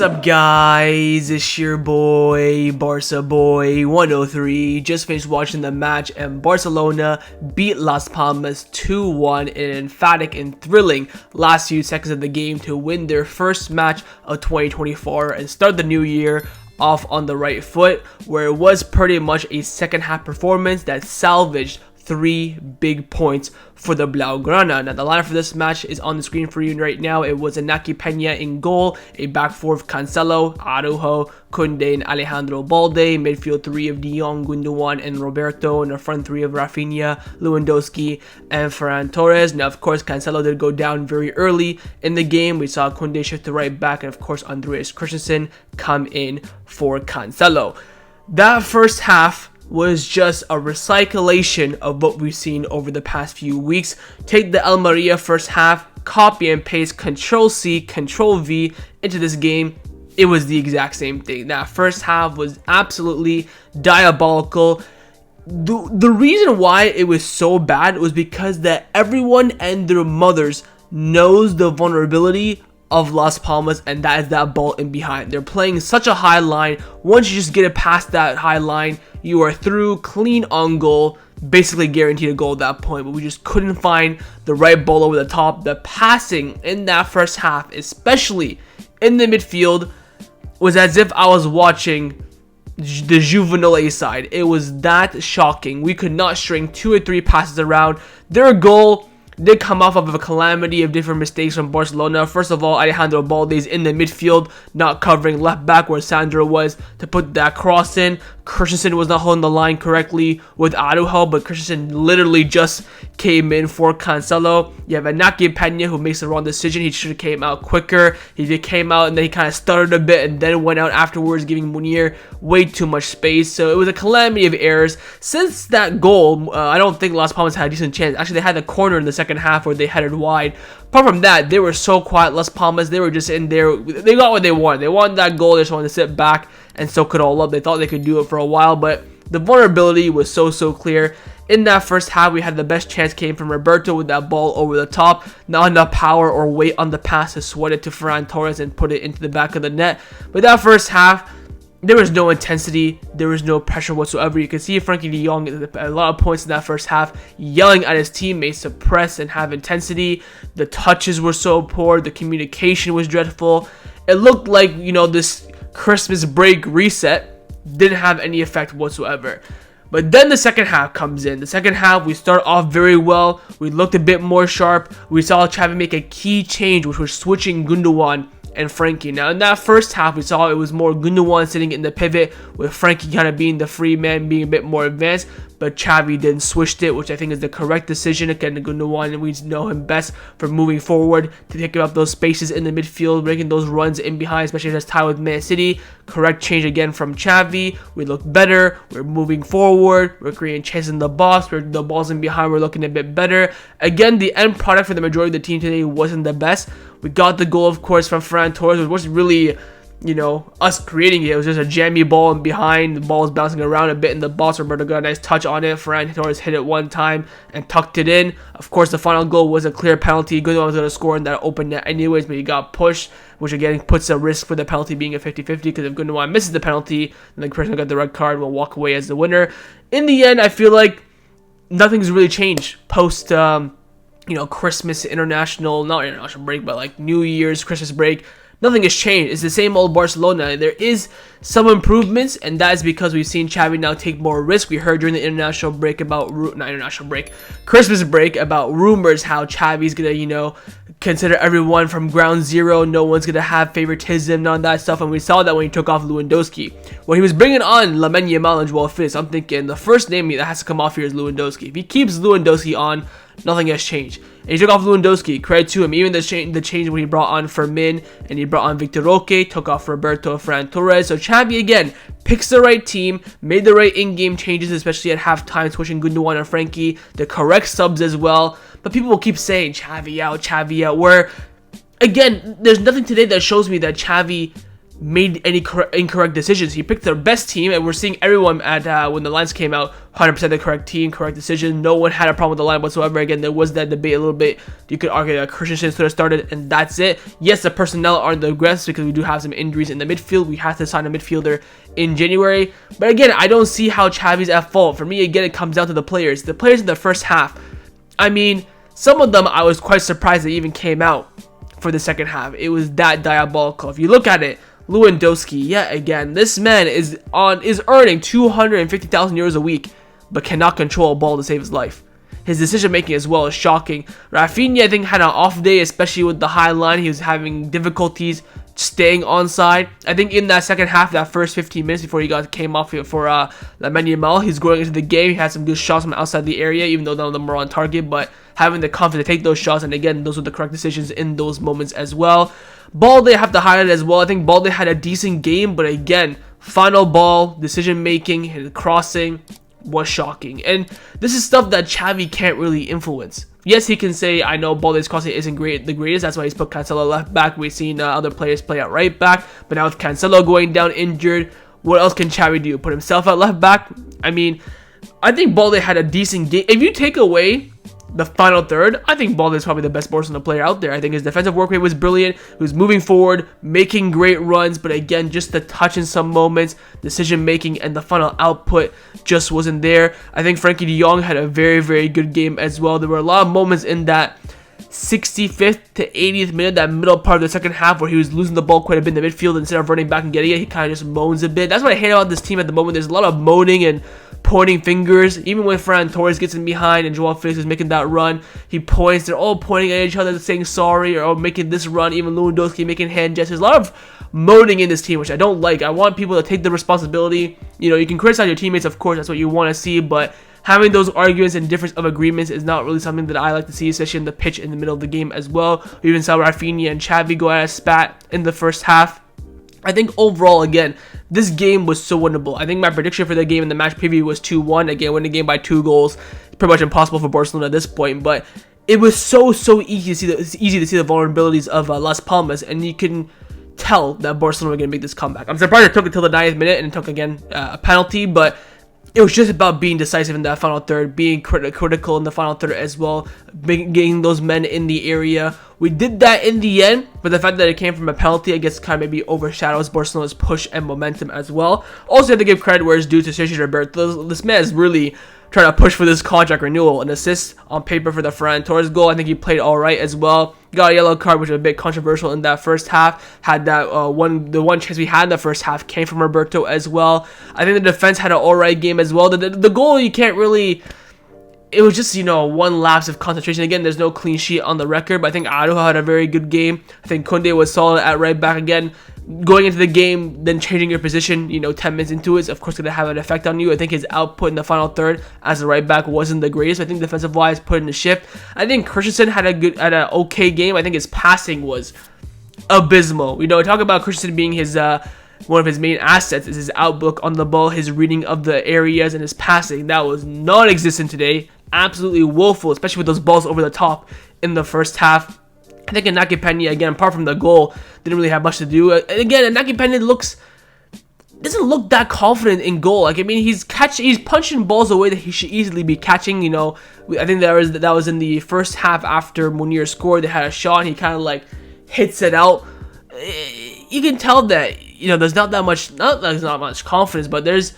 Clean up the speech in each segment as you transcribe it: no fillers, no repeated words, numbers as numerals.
up, guys? It's your boy, Barca Boy 103. Just finished watching the match, and Barcelona beat Las Palmas 2-1 in an emphatic and thrilling last few seconds of the game to win their first match of 2024 and start the new year off on the right foot, where it was pretty much a second half performance that salvaged 3 big points for the Blaugrana. Now, the lineup for this match is on the screen for you right now. It was Ilkay Peña in goal, a back four of Cancelo, Araujo, Koundé, and Alejandro Balde, midfield 3 of De Jong, Gundogan, and Roberto, and a front 3 of Raphinha, Lewandowski, and Ferran Torres. Now, of course, Cancelo did go down very early in the game. We saw Koundé shift to right back, and of course, Andreas Christensen come in for Cancelo. That first half was just a recyclation of what we've seen over the past few weeks. Take the Almeria first half, copy and paste, Control-C, Control-V into this game. It was the exact same thing. That first half was absolutely diabolical. The reason why it was so bad was because that everyone and their mothers knows the vulnerability of Las Palmas, and that is that ball in behind. They're playing such a high line. Once you just get it past that high line, you are through, clean on goal, basically guaranteed a goal at that point. But we just couldn't find the right ball over the top. The passing in that first half, especially in the midfield, was as if I was watching the juvenile A side. It was that shocking. We could not string 2 or 3 passes around. Their goal did come off of a calamity of different mistakes from Barcelona. First of all, Alejandro Balde's in the midfield, not covering left back where Sandro was to put that cross in. Christensen was not holding the line correctly with Araujo, but Christensen literally just came in for Cancelo. You have Ilkay Peña who makes the wrong decision. He should have came out quicker. He came out and then he kind of stuttered a bit and then went out afterwards, giving Munir way too much space. So it was a calamity of errors. Since that goal, I don't think Las Palmas had a decent chance. Actually, they had the corner in the second half where they headed wide. Apart from that, they were so quiet. Las Palmas, they were just in there. They got what they wanted. They wanted that goal. They just wanted to sit back and soak it all up. They thought they could do it for a while, but the vulnerability was so clear. In that first half, we had the best chance came from Roberto with that ball over the top. Not enough power or weight on the pass to sweat it to Ferran Torres and put it into the back of the net. But that first half, there was no intensity. There was no pressure whatsoever. You can see Frenkie de Jong at a lot of points in that first half yelling at his teammates to press and have intensity. The touches were so poor. The communication was dreadful. It looked like, this Christmas break reset didn't have any effect whatsoever. But then the second half comes in. The second half, we start off very well. We looked a bit more sharp. We saw Xavi make a key change, which was switching Gundogan and Frankie. Now, in that first half, we saw it was more Gundogan sitting in the pivot, with Frankie kind of being the free man, being a bit more advanced. But Xavi then switched it, which I think is the correct decision. Again, Gundogan, we know him best for moving forward, to pick up those spaces in the midfield, making those runs in behind, especially if it's tied with Man City. Correct change again from Xavi. We look better. We're moving forward. We're creating chances in the box. The ball's in behind. We're looking a bit better. Again, the end product for the majority of the team today wasn't the best. We got the goal, of course, from Ferran Torres. It wasn't really, us creating it. It was just a jammy ball in behind. The ball was bouncing around a bit in the box. Roberto got a nice touch on it. Ferran Torres hit it one time and tucked it in. Of course, the final goal was a clear penalty. Gundogan was going to score in that open net anyways, but he got pushed, which again puts a risk for the penalty being a 50-50, because if Gundogan misses the penalty, then the person who got the red card will walk away as the winner. In the end, I feel like nothing's really changed post Christmas not international break, but like New Year's, Christmas break. Nothing has changed. It's the same old Barcelona. There is some improvements, and that is because we've seen Xavi now take more risk. We heard during the Christmas break about rumors how Xavi's gonna, consider everyone from ground zero. No one's gonna have favoritism, none of that stuff. And we saw that when he took off Lewandowski. When he was bringing on Lamine Yamal and Joao Felix, I'm thinking the first name that has to come off here is Lewandowski. If he keeps Lewandowski on, nothing has changed. And he took off Lewandowski, credit to him. Even the change when he brought on Fermin and he brought on Victor Roque, took off Roberto, Ferran Torres. So Xavi again picks the right team, made the right in-game changes, especially at halftime, switching Gundogan and Frankie, the correct subs as well. But people will keep saying Xavi out, where again, there's nothing today that shows me that Xavi made any incorrect decisions. He picked the best team, and we're seeing everyone at when the lines came out, 100% the correct team, correct decision. No one had a problem with the line whatsoever. Again, there was that debate a little bit. You could argue that Christensen should have started, and that's it. Yes, the personnel aren't the best because we do have some injuries in the midfield. We have to sign a midfielder in January. But again, I don't see how Xavi's at fault. For me, again, it comes down to the players. The players in the first half. I mean, some of them I was quite surprised they even came out for the second half. It was that diabolical. If you look at it, Lewandowski, yet again, this man is earning 250,000 euros a week, but cannot control a ball to save his life. His decision making as well is shocking. Raphinha, I think, had an off day, especially with the high line. He was having difficulties staying onside. I think in that second half, that first 15 minutes before he came off for Lamine Yamal, he's going into the game. He had some good shots from outside the area, even though none of them were on target, but having the confidence to take those shots, and again, those were the correct decisions in those moments as well. Balde, I have to highlight as well. I think Balde had a decent game, but again, final ball, decision making, and crossing was shocking. And this is stuff that Xavi can't really influence. Yes, he can say, I know Balde's crossing isn't the greatest. That's why he's put Cancelo left back. We've seen other players play at right back. But now with Cancelo going down injured, what else can Xavi do? Put himself at left back? I mean, I think Balde had a decent game. If you take away the final third, I think Balde is probably the best Barcelona player out there. I think his defensive work rate was brilliant. He was moving forward, making great runs, but again, just the touch in some moments, decision making, and the final output just wasn't there. I think Frankie de Jong had a very, very good game as well. There were a lot of moments in that 65th to 80th minute, that middle part of the second half, where he was losing the ball quite a bit in the midfield. Instead of running back and getting it, he kind of just moans a bit. That's what I hate about this team at the moment. There's a lot of moaning and pointing fingers. Even when Ferran Torres gets in behind and Joao Felix is making that run, he points. They're all pointing at each other, saying sorry or making this run. Even Lewandowski making hand gestures. A lot of moaning in this team, which I don't like. I want people to take the responsibility. You know, you can criticize your teammates, of course, that's what you want to see, but having those arguments and difference of agreements is not really something that I like to see, especially in the pitch in the middle of the game as well. We even saw Raphinha and Xavi go at a spat in the first half. I think overall, again, this game was so winnable. I think my prediction for the game in the match preview was 2-1. Again, winning the game by 2 goals. Pretty much impossible for Barcelona at this point, but it was so easy to see the vulnerabilities of Las Palmas, and you can tell that Barcelona were going to make this comeback. I'm surprised it took until the 90th minute and it took, again, a penalty, but it was just about being decisive in that final third, being critical in the final third as well, getting those men in the area. We did that in the end, but the fact that it came from a penalty, I guess, kind of maybe overshadows Barcelona's push and momentum as well. Also, have to give credit where it's due to Sergio Roberto. This man is really trying to push for this contract renewal. An assist on paper for the Ferran Torres goal. I think he played all right as well. Got a yellow card, which was a bit controversial in that first half. Had that the one chance we had in the first half came from Roberto as well. I think the defense had an all right game as well. The goal, you can't really. It was just, you know, one lapse of concentration. Again, there's no clean sheet on the record, but I think Araujo had a very good game. I think Koundé was solid at right back again. Going into the game, then changing your position, you know, 10 minutes into it is, of course, going to have an effect on you. I think his output in the final third as a right back wasn't the greatest. I think defensive-wise, put in the shift. I think Christensen had an okay game. I think his passing was abysmal. You know, talk about Christensen being his one of his main assets is his outlook on the ball, his reading of the areas, and his passing. That was non-existent today. Absolutely woeful, especially with those balls over the top in the first half. I think Ilkay Gundogan, again, apart from the goal, didn't really have much to do. And again, Ilkay Gundogan doesn't look that confident in goal. Like, I mean, he's punching balls away that he should easily be catching. You know, I think that was in the first half after Munir scored. They had a shot, and he kind of like hits it out. You can tell that, you know, there's not much confidence, but there's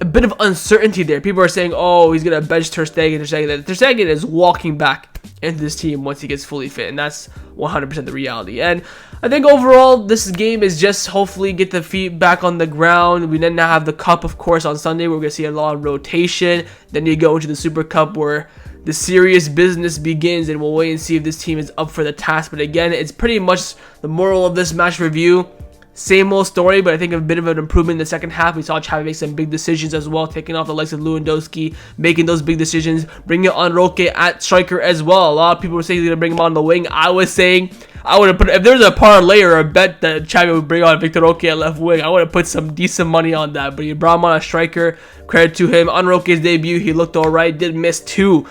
a bit of uncertainty there. People are saying, oh, he's going to bench Ter Stegen. Ter Stegen is walking back into this team once he gets fully fit, and that's 100% the reality. And I think overall, this game is just hopefully get the feet back on the ground. We then now have the Cup, of course, on Sunday. We're going to see a lot of rotation. Then you go into the Super Cup where the serious business begins, and we'll wait and see if this team is up for the task. But again, it's pretty much the moral of this match review. Same old story, but I think a bit of an improvement in the second half. We saw Xavi make some big decisions as well, taking off the likes of Lewandowski, making those big decisions, bringing on Roque at striker as well. A lot of people were saying he's going to bring him on the wing. I was saying I would have put, if there's a parlay or a bet that Xavi would bring on Victor Roque at left wing, I would have put some decent money on that. But he brought him on a striker. Credit to him. On Roque's debut, he looked all right. Did miss 2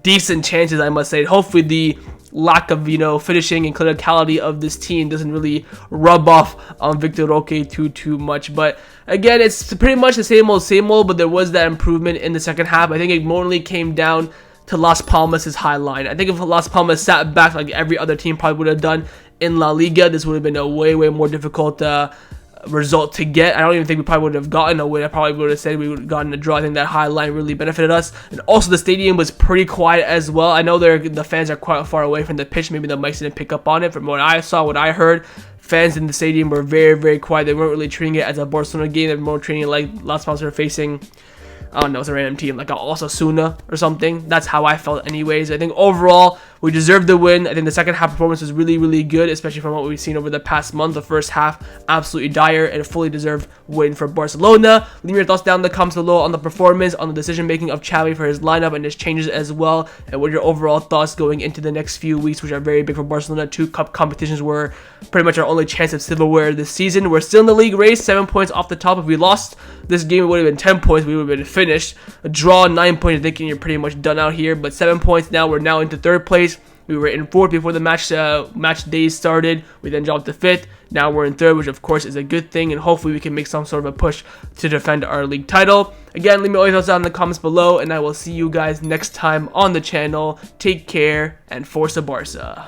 decent chances, I must say. Hopefully the lack of, finishing and clinicality of this team doesn't really rub off on Victor Roque too much. But again, it's pretty much the same old, but there was that improvement in the second half. I think it mainly came down to Las Palmas' high line. I think if Las Palmas sat back like every other team probably would have done in La Liga, this would have been a way more difficult result to get. I don't even think we probably would have gotten a win. I probably would have said we would have gotten a draw. I think that high line really benefited us. And also the stadium was pretty quiet as well. I know the fans are quite far away from the pitch. Maybe the mics didn't pick up on it. From what I saw, what I heard, fans in the stadium were very quiet. They weren't really treating it as a Barcelona game. They were more treating it like Las Palmas were facing, I don't know, it's a random team, like Osasuna or something. That's how I felt anyways. I think overall, we deserved the win. I think the second half performance was really good, especially from what we've seen over the past month. The first half, absolutely dire, and a fully deserved win for Barcelona. Leave your thoughts down in the comments below on the performance, on the decision-making of Xavi for his lineup and his changes as well, and what are your overall thoughts going into the next few weeks, which are very big for Barcelona. 2 cup competitions were pretty much our only chance of silverware this season. We're still in the league race, 7 points off the top. If we lost this game, it would have been 10 points. We would have been finished. A draw, 9 points, thinking you're pretty much done out here, but 7 points now. We're now into 3rd place. We were in 4th before the match days started. We then dropped to 5th. Now we're in 3rd, which of course is a good thing, and hopefully we can make some sort of a push to defend our league title. Again, leave me all your thoughts down in the comments below, and I will see you guys next time on the channel. Take care, and Forza Barca.